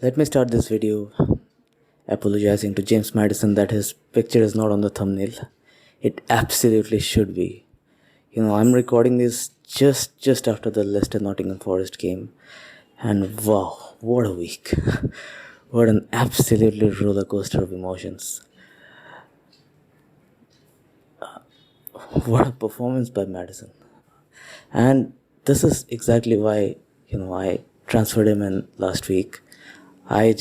Let me start this video apologizing to James Maddison that his picture is not on the thumbnail. It absolutely should be. I'm recording this just after the Leicester Nottingham Forest game, and wow, what a week. What an absolutely roller coaster of emotions. What a performance by Maddison. And this is exactly why, I transferred him in last week. I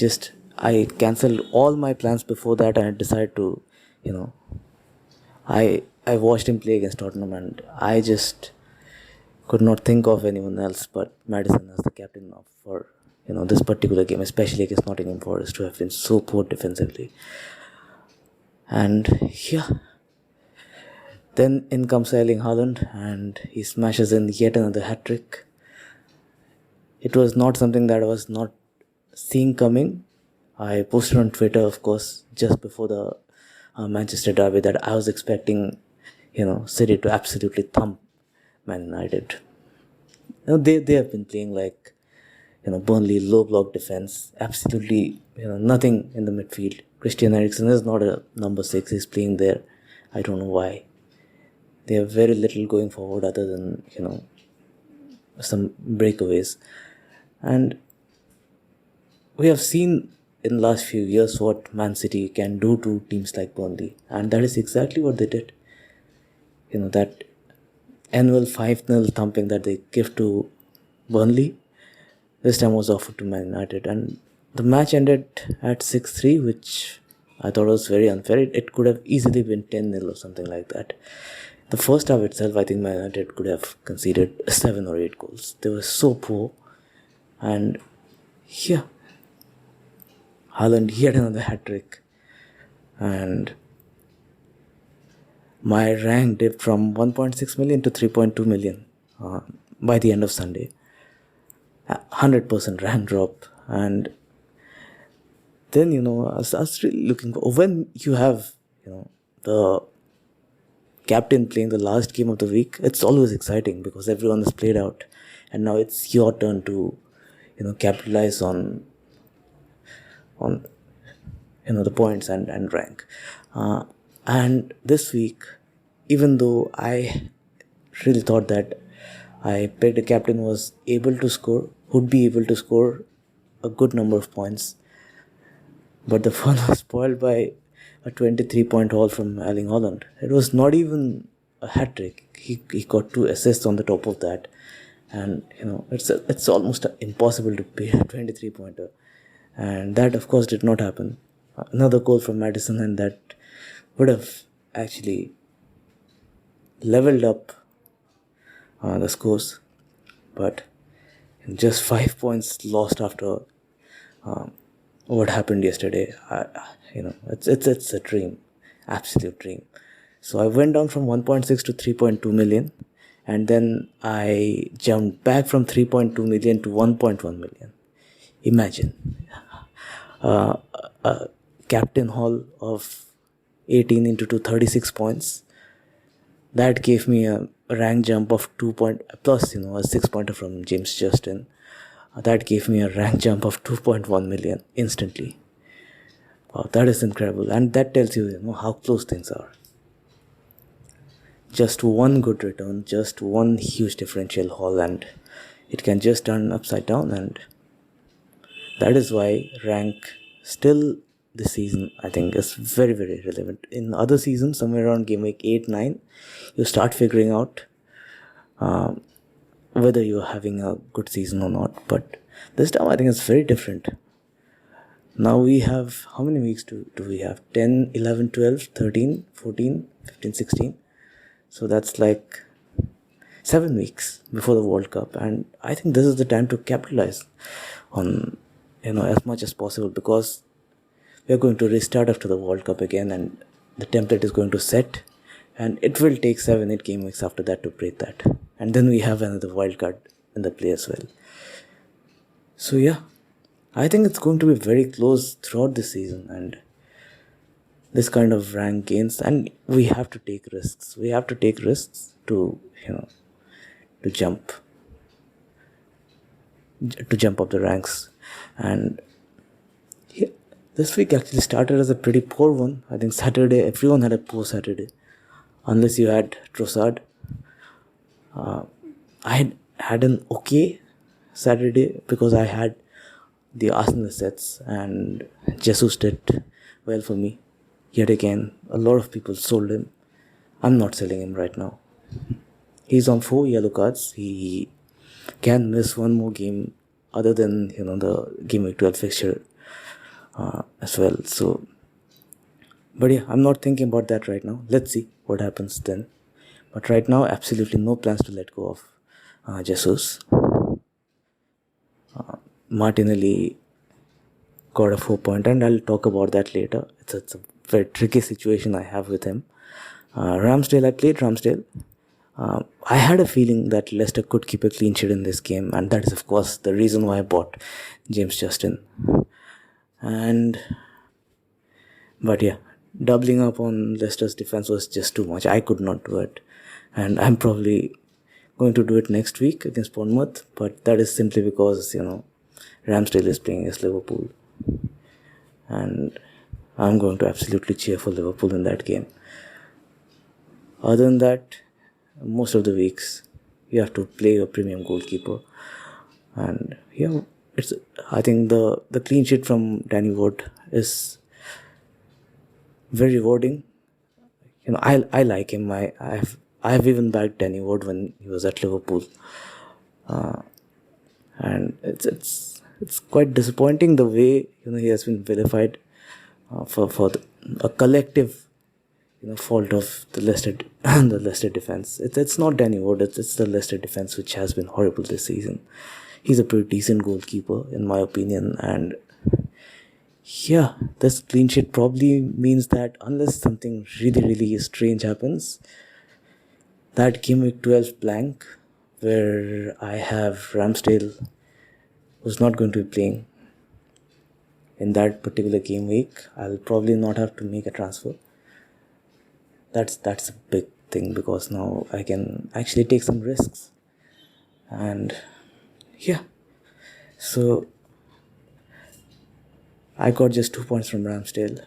cancelled all my plans before that, and I decided to, I watched him play against Tottenham, and I just could not think of anyone else but Maddison as the captain for this particular game, especially against Nottingham Forest, who have been so poor defensively. And yeah, then in comes Erling Haaland, and he smashes in yet another hat-trick. It was not something that I was not seeing coming. I posted on Twitter, of course, just before the Manchester derby, that I was expecting, City to absolutely thump Man United. They have been playing like, Burnley, low block defense, absolutely, nothing in the midfield. Christian Eriksen is not a number 6, he's playing there. I don't know why. They have very little going forward other than, some breakaways. And we have seen in the last few years what Man City can do to teams like Burnley. And that is exactly what they did. That annual 5-0 thumping that they give to Burnley, this time was offered to Man United. And the match ended at 6-3, which I thought was very unfair. It could have easily been 10-0 or something like that. The first half itself, I think Man United could have conceded 7 or 8 goals. They were so poor. And yeah, Haaland yet another hat-trick. And my rank dipped from 1.6 million to 3.2 million by the end of Sunday. 100% rank drop. And then, I was really looking for, when you have, the captain playing the last game of the week, it's always exciting because everyone is played out. And now it's your turn to, capitalize on the points and rank. And this week, even though I really thought that I picked a captain who was able to score, would be able to score a good number of points, but the fun was spoiled by a 23-point haul from Erling Haaland. It was not even a hat-trick. He got 2 assists on the top of that. And, it's almost impossible to pay a 23-pointer. And that, of course, did not happen. Another goal from Maddison, and that would have actually leveled up the scores. But just 5 points lost after what happened yesterday. It's a dream, absolute dream. So I went down from 1.6 to 3.2 million, and then I jumped back from 3.2 million to 1.1 million. Imagine a captain haul of 18 into 36 points. That gave me a rank jump of 2 point plus, a 6-pointer from James Justin. That gave me a rank jump of 2.1 million instantly. Wow, that is incredible. And that tells you, how close things are. Just one good return, just one huge differential haul, and it can just turn upside down. And that is why rank still this season, I think, is very, very relevant. In other seasons, somewhere around Gameweek 8-9, you start figuring out whether you're having a good season or not. But this time, I think it's very different. Now we have, how many weeks do we have? 10, 11, 12, 13, 14, 15, 16. So that's like 7 weeks before the World Cup. And I think this is the time to capitalize on, as much as possible, because we are going to restart after the World Cup again, and the template is going to set, and it will take 7-8 game weeks after that to break that. And then we have another wildcard in the play as well. So yeah, I think it's going to be very close throughout the season, and this kind of rank gains, and we have to take risks. We have to take risks to, to jump up the ranks. And This week actually started as a pretty poor one. I think Saturday, everyone had a poor Saturday. Unless you had Trossard. I had an okay Saturday because I had the Arsenal sets and Jesus did well for me. Yet again, a lot of people sold him. I'm not selling him right now. He's on 4 yellow cards. He can miss one more game other than the Gameweek 12 fixture as well. So, but yeah, I'm not thinking about that right now. Let's see what happens then. But right now, absolutely no plans to let go of Jesus. Martinelli got a 4-point, and I'll talk about that later. It's a very tricky situation I have with him. Ramsdale, I played Ramsdale. I had a feeling that Leicester could keep a clean sheet in this game, and that is, of course, the reason why I bought James Justin. But yeah, doubling up on Leicester's defense was just too much. I could not do it, and I'm probably going to do it next week against Bournemouth, but that is simply because Ramsdale is playing against Liverpool, and I'm going to absolutely cheer for Liverpool in that game. Other than that, most of the weeks you have to play a premium goalkeeper, and I think the clean sheet from Danny Ward is very rewarding. I like him. I've even backed Danny Ward when he was at Liverpool, and it's quite disappointing the way he has been vilified for a collective fault of the Leicester defense. It's not Danny Ward. It's the Leicester defense which has been horrible this season. He's a pretty decent goalkeeper in my opinion, and yeah, this clean sheet probably means that unless something really, really strange happens, that Gameweek 12 blank where I have Ramsdale who's not going to be playing in that particular game week, I'll probably not have to make a transfer. That's a big thing because now I can actually take some risks. And yeah, so I got just 2 points from Ramsdale.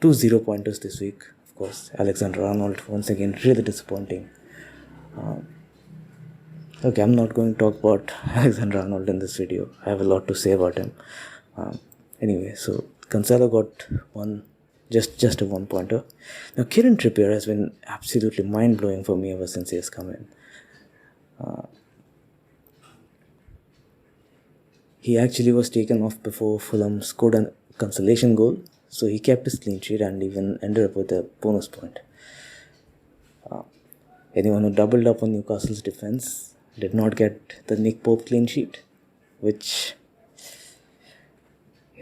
2 0-pointers this week, of course. Alexander-Arnold, once again, really disappointing. Okay, I'm not going to talk about Alexander-Arnold in this video. I have a lot to say about him. Anyway, so Cancelo got just a 1-pointer. Now, Kieran Trippier has been absolutely mind-blowing for me ever since he has come in. He actually was taken off before Fulham scored a consolation goal, so he kept his clean sheet and even ended up with a bonus point. Anyone who doubled up on Newcastle's defense did not get the Nick Pope clean sheet, which,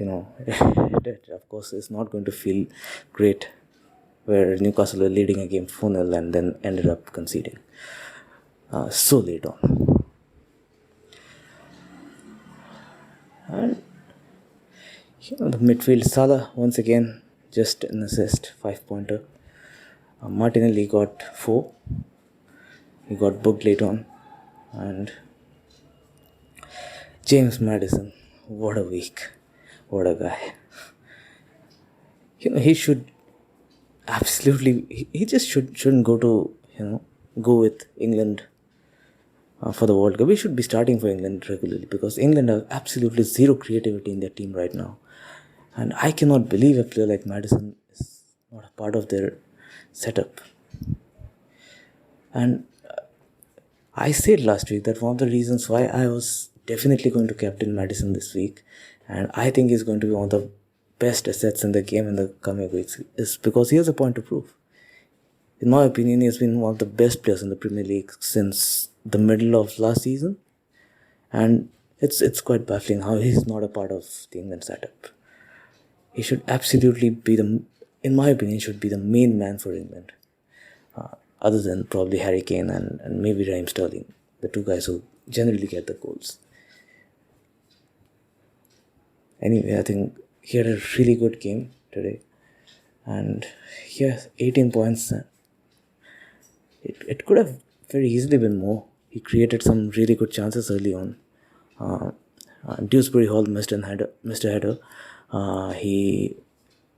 of course is not going to feel great, where Newcastle were leading a game 4-0 and then ended up conceding so late on. And the midfield, Salah once again just an assist, 5-pointer. Martinelli got 4. He got booked late on. And James Maddison, what a week, what a guy. He should absolutely, he just shouldn't go with England for the World Cup. We should be starting for England regularly because England have absolutely zero creativity in their team right now. And I cannot believe a player like Maddison is not a part of their setup. And I said last week that one of the reasons why I was definitely going to captain Maddison this week, and I think he's going to be one of the best assets in the game in the coming weeks, is because he has a point to prove. In my opinion, he has been one of the best players in the Premier League since the middle of last season, and it's quite baffling how he's not a part of the England setup. He should absolutely be in my opinion, should be the main man for England. Other than probably Harry Kane and maybe Raheem Sterling, the two guys who generally get the goals. Anyway, I think he had a really good game today. And yeah, 18 points. It could have very easily been more. He created some really good chances early on. Dewsbury Hall missed a header. He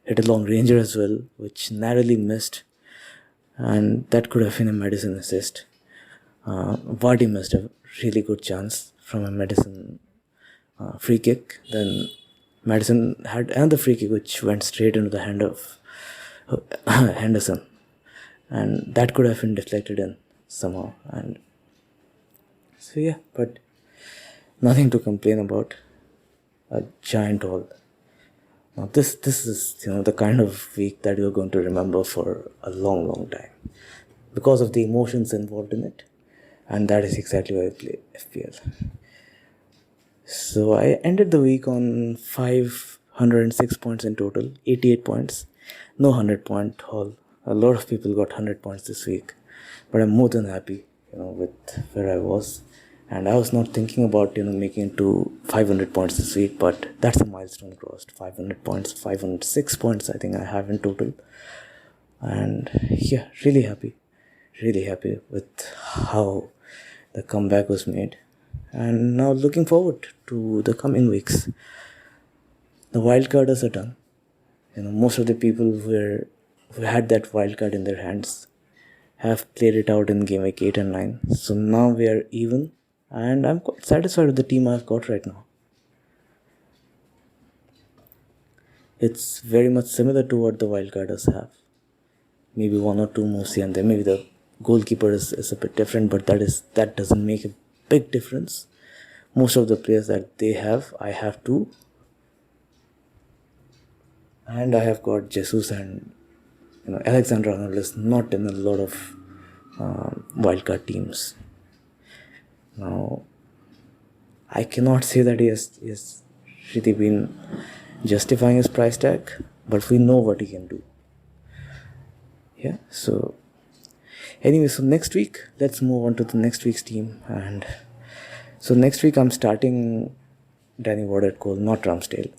hit a long ranger as well, which narrowly missed, and that could have been a Maddison assist. Vardy missed a really good chance from a Maddison free kick. Then Maddison had another free kick which went straight into the hand of Henderson, and that could have been deflected in somehow. And so yeah, but nothing to complain about. A giant haul. Now this is the kind of week that you're going to remember for a long time because of the emotions involved in it, and that is exactly why I play FPL. So I ended the week on 506 points in total, 88 points, no 100-point haul. A lot of people got 100 points this week, but I'm more than happy, with where I was. And I was not thinking about, making it to 500 points this week, but that's a milestone crossed. 500 points, 506 points I think I have in total. And yeah, really happy with how the comeback was made. And now looking forward to the coming weeks. The Wildcarders are done. Most of the people who had that wildcard in their hands have played it out in Gameweek 8 and 9. So now we are even. And I'm quite satisfied with the team I've got right now. It's very much similar to what the Wildcarders have. Maybe one or two moves here and there. Maybe the goalkeeper is a bit different, but that doesn't make a big difference. Most of the players that they have, I have too. And I have got Jesus and Alexander-Arnold is not in a lot of wildcard teams. Now, I cannot say that he has really been justifying his price tag, but we know what he can do. Yeah, so anyway, so next week, let's move on to the next week's team. And so next week, I'm starting Danny Ward-Cole, not Ramsdale.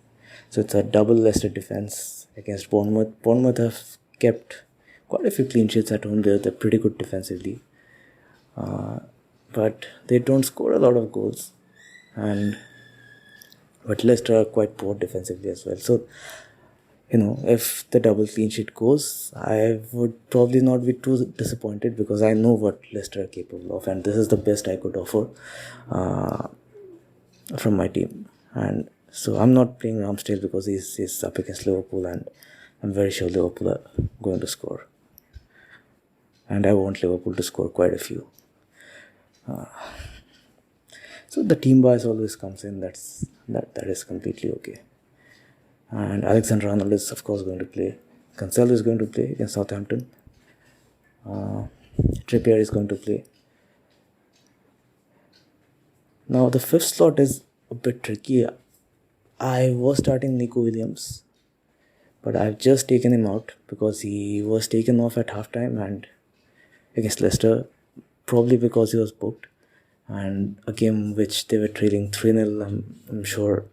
So it's a double Leicester defense against Bournemouth. Bournemouth have kept quite a few clean sheets at home. They're pretty good defensively. But they don't score a lot of goals. But Leicester are quite poor defensively as well. So, if the double clean sheet goes, I would probably not be too disappointed because I know what Leicester are capable of. And this is the best I could offer from my team. And so I'm not playing Ramsdale because he's up against Liverpool and I'm very sure Liverpool are going to score. And I want Liverpool to score quite a few. So the team bias always comes in. That is completely okay. And Alexander-Arnold is of course going to play. Cancelo is going to play against Southampton. Trippier is going to play. Now the fifth slot is a bit tricky. I was starting Nico Williams, but I've just taken him out because he was taken off at halftime and against Leicester, probably because he was booked. And a game which they were trailing 3-0, I'm sure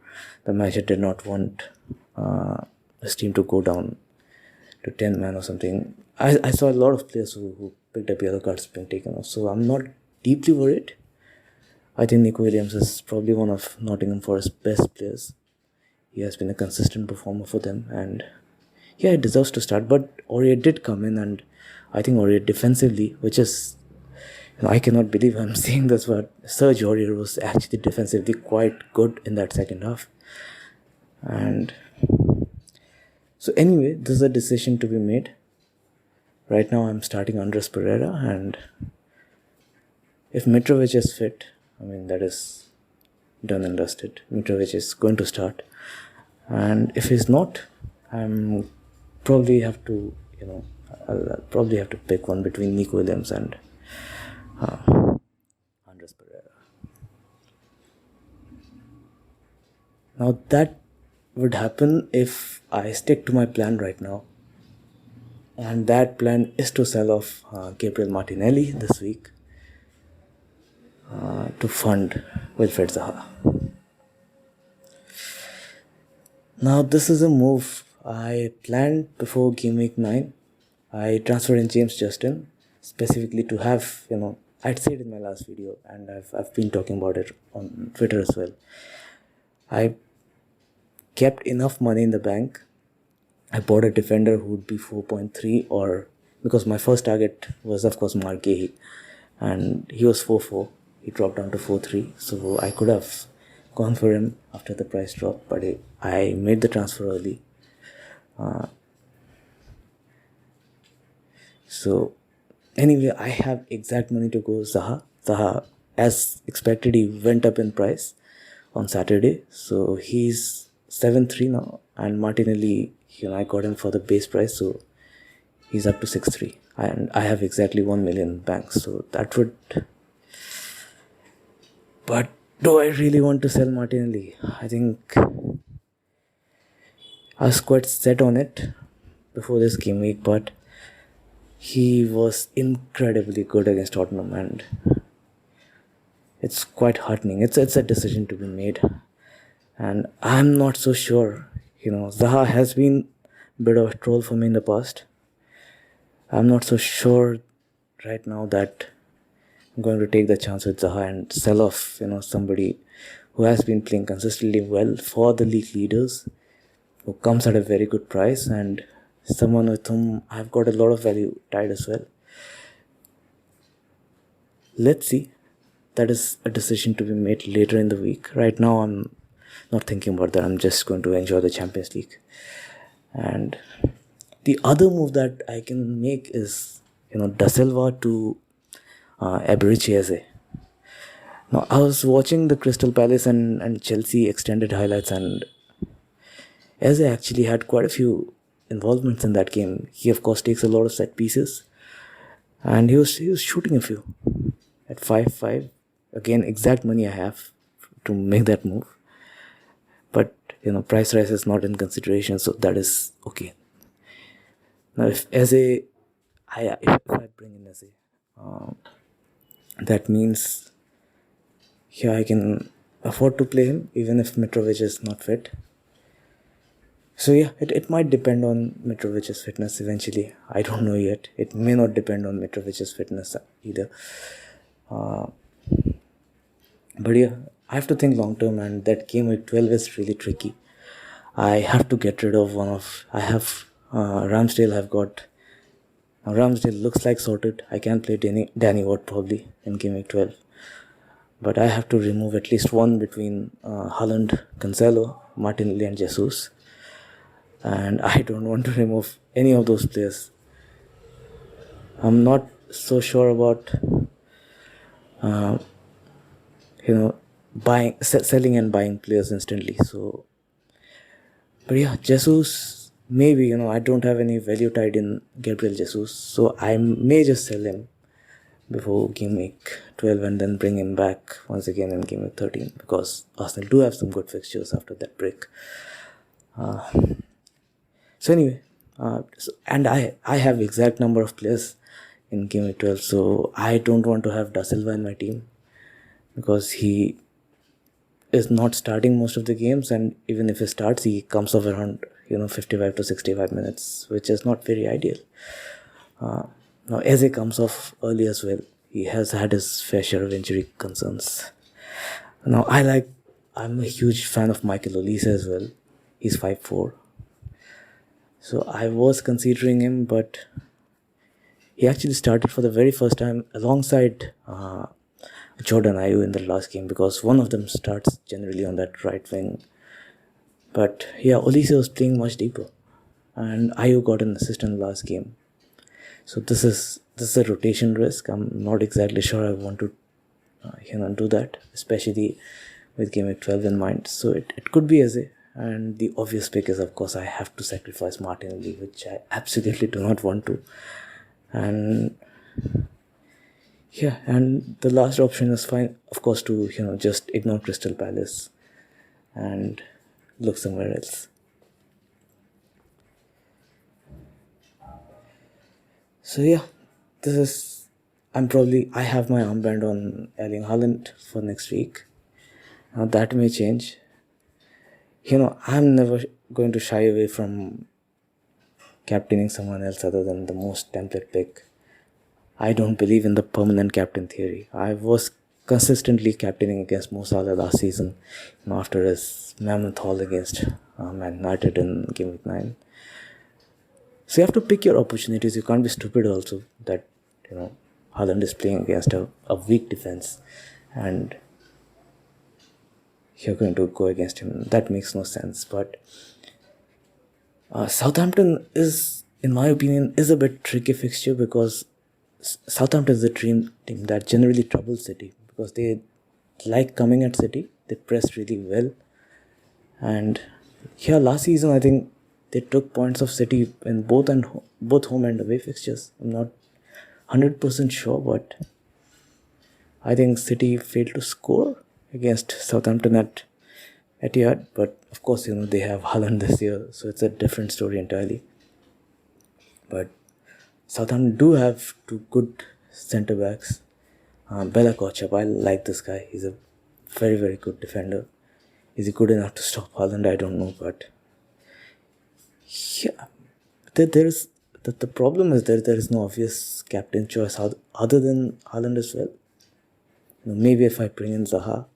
the manager did not want his team to go down to 10 man or something. I saw a lot of players who picked up yellow cards being taken off, so I'm not deeply worried. I think Nico Williams is probably one of Nottingham Forest's best players. He has been a consistent performer for them, and yeah, he deserves to start. But Aurier did come in, and I think Aurier defensively, which is, I cannot believe I'm saying this, but Serge Aurier was actually defensively quite good in that second half. And so anyway, this is a decision to be made. Right now I'm starting Andres Pereira, and if Mitrovic is fit, that is done and dusted. Mitrovic is going to start. And if he's not, I'm probably have to, I'll probably have to pick one between Nico Williams and Andres Pereira. Now that would happen if I stick to my plan right now. And that plan is to sell off Gabriel Martinelli this week to fund Wilfred Zaha. Now this is a move I planned before Gameweek 9. I transferred in James Justin specifically to have, I'd said in my last video, and I've been talking about it on Twitter as well. I kept enough money in the bank. I bought a defender who would be 4.3, or because my first target was of course Mark Gahey, and he was 4.4. He dropped down to 4.3, so I could have gone for him after the price drop, but I made the transfer early. So anyway, I have exact money to go Zaha. Zaha, as expected, he went up in price on Saturday, so he's 7.3 now, and Martinelli, I got him for the base price, so he's up to 6.3, and I have exactly 1 million banks, so that would. But do I really want to sell Martinelli? I think I was quite set on it before this game week, but he was incredibly good against Tottenham, and it's quite heartening. It's a decision to be made, and I'm not so sure. Zaha has been a bit of a troll for me in the past. I'm not so sure right now that I'm going to take the chance with Zaha and sell off, somebody who has been playing consistently well for the league leaders, who comes at a very good price, and someone with whom I've got a lot of value tied as well. Let's see. That is a decision to be made later in the week. Right now, I'm not thinking about that. I'm just going to enjoy the Champions League. And the other move that I can make is, Da Silva to Eberechi. Now, I was watching the Crystal Palace and Chelsea extended highlights, and Eze actually had quite a few involvements in that game. He, of course, takes a lot of set pieces, and he was shooting a few at 5.5. Again, exact money I have to make that move. But, price rise is not in consideration, so that is okay. Now, if I bring in Eze, that means I can afford to play him even if Mitrovic is not fit. So it might depend on Mitrovic's fitness eventually. I don't know yet. It may not depend on Mitrovic's fitness either. But I have to think long term, and that game week 12 is really tricky. I have to get rid of I have Ramsdale. I've got Ramsdale looks like sorted. I can play Danny Ward probably in game week 12. But I have to remove at least one between Haaland, Cancelo, Martinelli and Jesus. And I don't want to remove any of those players. I'm not so sure about selling and buying players instantly. So, but Jesus, maybe, I don't have any value tied in Gabriel Jesus, so I may just sell him before game week 12 and then bring him back once again in game week 13, because Arsenal do have some good fixtures after that break. So anyway, and I have exact number of players in game week 12, so I don't want to have Da Silva in my team because he is not starting most of the games, and even if he starts, he comes off around 55 to 65 minutes, which is not very ideal. Now Eze comes off early as well. He has had his fair share of injury concerns. Now I'm a huge fan of Michael Olise as well. He's 5'4". So I was considering him, but he actually started for the very first time alongside Jordan Ayew in the last game, because one of them starts generally on that right wing. But Olise was playing much deeper, and Ayew got an assist in the last game. So this is a rotation risk. I'm not exactly sure I want to do that, especially with game week 12 in mind. So it could be Eze. And the obvious pick is, of course, I have to sacrifice Martinelli, which I absolutely do not want to. And and the last option is fine, of course, to just ignore Crystal Palace and look somewhere else. So I have my armband on Erling Haaland for next week. Now that may change. I'm never going to shy away from captaining someone else other than the most template pick. I don't believe in the permanent captain theory. I was consistently captaining against Mo Salah last season, after his mammoth haul against Man United in Gameweek 9. So you have to pick your opportunities. You can't be stupid also that, Haaland is playing against a weak defense and you're going to go against him. That makes no sense. But Southampton is, in my opinion, is a bit tricky fixture because Southampton is a dream team that generally troubles City because they like coming at City. They press really well. And here last season, I think they took points of City in both home and away fixtures. I'm not 100% sure, but I think City failed to score against Southampton at Etihad. But of course, they have Haaland this year, so it's a different story entirely. But Southampton do have two good centre backs. Bella Kochap, I like this guy. He's a very, very good defender. Is he good enough to stop Haaland? I don't know, but yeah, there's the problem is there is no obvious captain choice other than Haaland as well. Maybe if I bring in Zaha,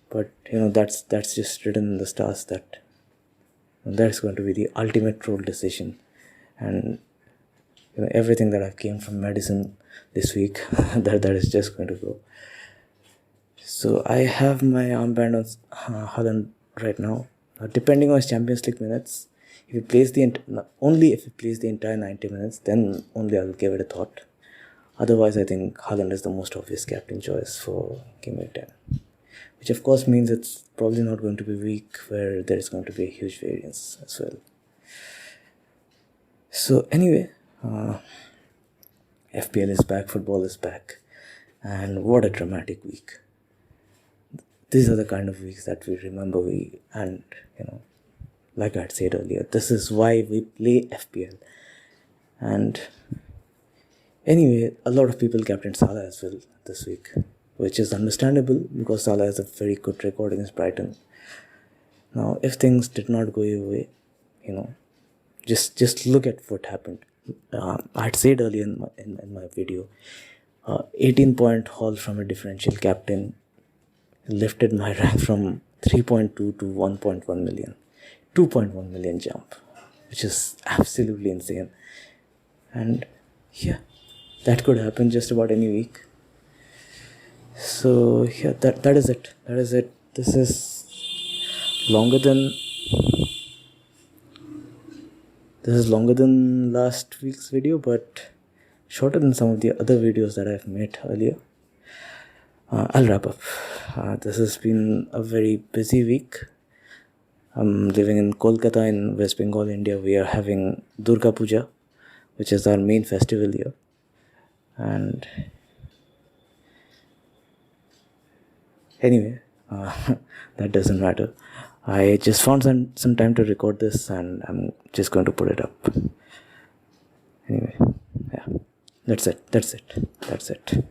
but that's just written in the stars that that's going to be the ultimate role decision, and everything that I've gained from Maddison this week that is just going to go. So I have my armband on Haaland right now. Depending on his Champions League minutes, if he plays only if he plays the entire 90 minutes, then only I'll give it a thought. Otherwise, I think Haaland is the most obvious captain choice for Gameweek 10. Which of course means it's probably not going to be a week where there is going to be a huge variance as well. So anyway, FPL is back, football is back, and what a dramatic week. These are the kind of weeks that we remember, like I had said earlier, this is why we play FPL. And anyway, a lot of people captained Salah as well this week, which is understandable because Salah has a very good record against Brighton. Now, if things did not go your way, just look at what happened. I had said earlier in my video, 18-point haul from a differential captain lifted my rank from 3.2 to 1.1 million. 2.1 million jump, which is absolutely insane. And yeah, that could happen just about any week. So yeah, that is it. This is longer than last week's video, but shorter than some of the other videos that I've made earlier. I'll wrap up. This has been a very busy week. I'm living in Kolkata in West Bengal, India. We are having Durga Puja, which is our main festival here. And anyway, that doesn't matter. I just found some time to record this and I'm just going to put it up. Anyway, yeah, that's it.